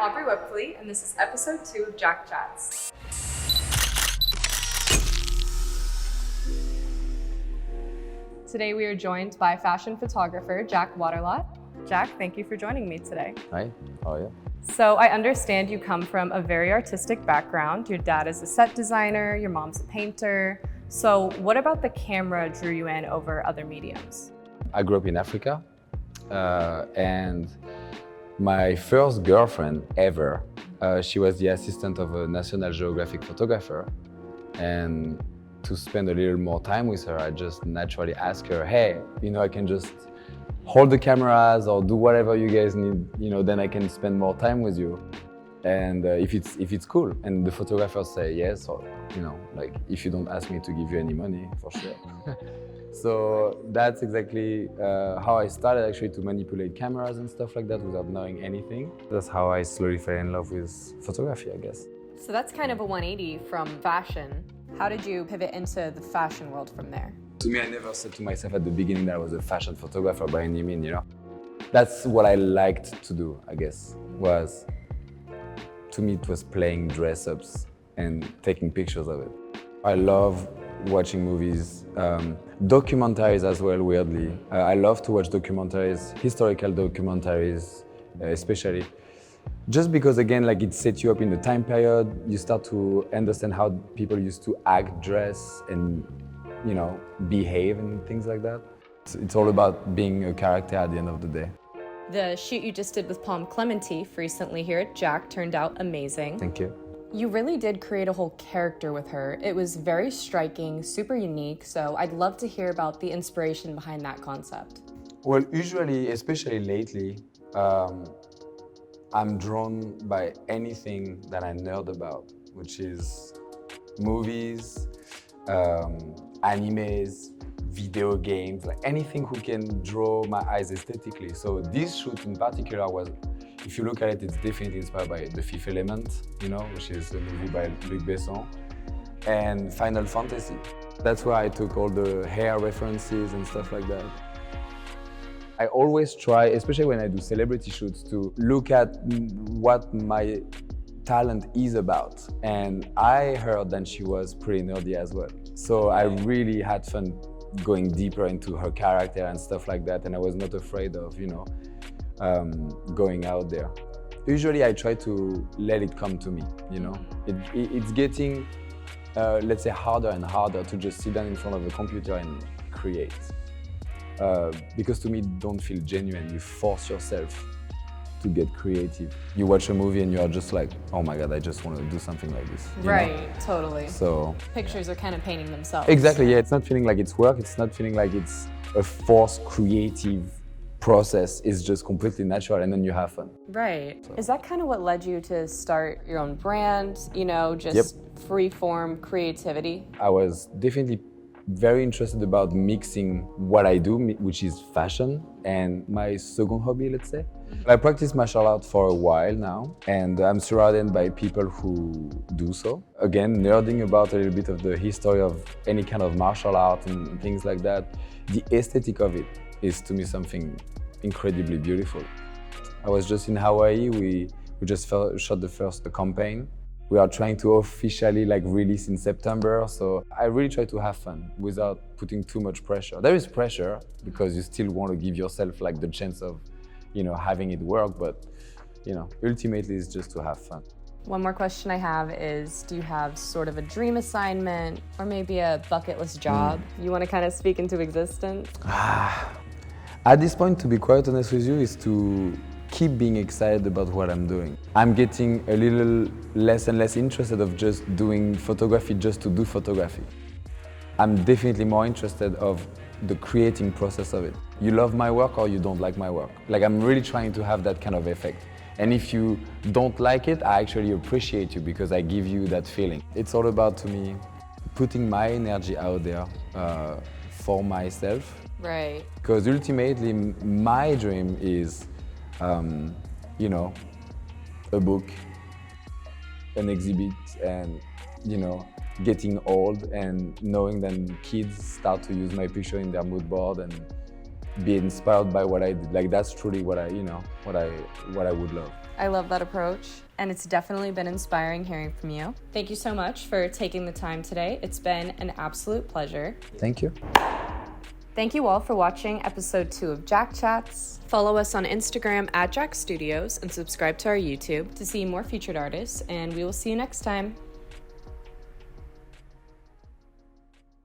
Aubrey Wipfli, and this is episode 2 of Jack Chats. Today we are joined by fashion photographer Jack Waterlot. Jack, thank you for joining me today. Hi, how are you? So I understand you come from a very artistic background. Your dad is a set designer, your mom's a painter. So what about the camera drew you in over other mediums? I grew up in Africa, and my first girlfriend ever, she was the assistant of a National Geographic photographer. And to spend a little more time with her, I just naturally asked her, hey, I can just hold the cameras or do whatever you guys need, then I can spend more time with you. And if it's cool. And the photographers say yes, or, like if you don't ask me to give you any money, for sure. So that's exactly how I started actually to manipulate cameras and stuff like that without knowing anything. That's how I slowly fell in love with photography, I guess. So that's kind of a 180 from fashion. How did you pivot into the fashion world from there? To me, I never said to myself at the beginning that I was a fashion photographer by any means, That's what I liked to do, I guess, to me it was playing dress-ups and taking pictures of it. I love watching movies, documentaries as well, weirdly. I love to watch documentaries, historical documentaries, especially. Just because, again, like it sets you up in the time period, you start to understand how people used to act, dress, and behave and things like that. It's all about being a character at the end of the day. The shoot you just did with Pom Klementieff recently here at Jack turned out amazing. Thank you. You really did create a whole character with her. It was very striking, super unique, so I'd love to hear about the inspiration behind that concept. Well, usually, especially lately, I'm drawn by anything that I nerd about, which is movies, animes, video games, like anything who can draw my eyes aesthetically. So this shoot in particular was, if you look at it, it's definitely inspired by The Fifth Element, which is a movie by Luc Besson, and Final Fantasy. That's where I took all the hair references and stuff like that. I always try, especially when I do celebrity shoots, to look at what my talent is about. And I heard that she was pretty nerdy as well. So I really had fun going deeper into her character and stuff like that. And I was not afraid of, going out there. Usually I try to let it come to me, It's getting, let's say, harder and harder to just sit down in front of a computer and create. Because to me, it don't feel genuine. You force yourself to get creative. You watch a movie and you are just like, oh my God, I just want to do something like this. Right, totally. So pictures are kind of painting themselves. Exactly, yeah. It's not feeling like it's work. It's not feeling like it's a forced creative process. It's just completely natural, and then you have fun. Right. So. Is that kind of what led you to start your own brand? Just free-form creativity? I was definitely very interested about mixing what I do, which is fashion, and my second hobby, let's say. I practice martial art for a while now, and I'm surrounded by people who do so. Again, nerding about a little bit of the history of any kind of martial art and things like that. The aesthetic of it is, to me, something incredibly beautiful. I was just in Hawaii. We just shot the first campaign. We are trying to officially release in September, so I really try to have fun without putting too much pressure. There is pressure because you still want to give yourself the chance of, having it work, but ultimately it's just to have fun. One more question I have is, do you have sort of a dream assignment or maybe a bucket list job you want to kind of speak into existence? At this point, to be quite honest with you, is to keep being excited about what I'm doing. I'm getting a little less and less interested of just doing photography just to do photography. I'm definitely more interested of the creating process of it. You love my work or you don't like my work. I'm really trying to have that kind of effect. And if you don't like it, I actually appreciate you because I give you that feeling. It's all about, to me, putting my energy out there for myself. Right. Because ultimately, my dream is a book, an exhibit, and getting old and knowing that kids start to use my picture in their mood board and be inspired by what I did. Like that's truly what I, you know, what I would love. I love that approach, and it's definitely been inspiring hearing from you. Thank you so much for taking the time today. It's been an absolute pleasure. Thank you. Thank you all for watching episode 2 of Jack Chats. Follow us on Instagram @Jack Studios and subscribe to our YouTube to see more featured artists, and we will see you next time.